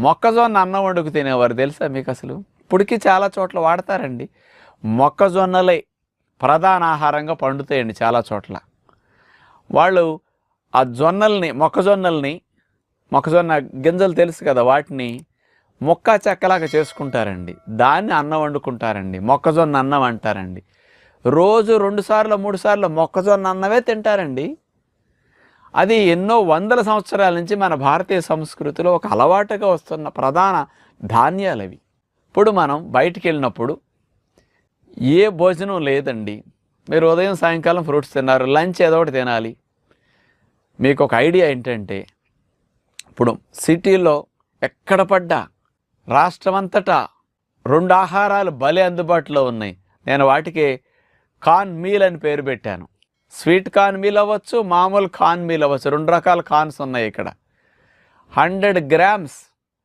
మొక్కజొన్న అన్నం వండుకు తినేవారు తెలుసా మీకు? అసలు ఇప్పటికీ చాలా చోట్ల వాడతారండి. మొక్కజొన్నలే ప్రధాన ఆహారంగా పండుతాయండి చాలా చోట్ల. వాళ్ళు ఆ మొక్కజొన్న గింజలు తెలుసు కదా, వాటిని మొక్క చెక్కలాగా చేసుకుంటారండి. దాన్ని అన్నం వండుకుంటారండి. మొక్కజొన్న అన్నం అంటారండి. రోజు 2 సార్లు 3 సార్లు మొక్కజొన్న అన్నమే తింటారండి. అది ఎన్నో వందల సంవత్సరాల నుంచి మన భారతీయ సంస్కృతిలో ఒక అలవాటుగా వస్తున్న ప్రధాన ధాన్యాలు అవి. ఇప్పుడు మనం బయటికి వెళ్ళినప్పుడు ఏ భోజనం లేదండి, మీరు ఉదయం సాయంకాలం ఫ్రూట్స్ తిన్నారు, లంచ్ ఏదో ఒకటి తినాలి. మీకు ఒక ఐడియా ఏంటంటే, ఇప్పుడు సిటీలో ఎక్కడ పడ్డా రాష్ట్రమంతటా 2 ఆహారాలు భలే అందుబాటులో ఉన్నాయి. నేను వాటికి కార్న్ మీల్ అని పేరు పెట్టాను. స్వీట్ కార్న్ మీల్ అవ్వచ్చు, మామూలు కార్న్ మీల్ అవ్వచ్చు. 2 రకాల కార్న్స్ ఉన్నాయి ఇక్కడ. 100 grams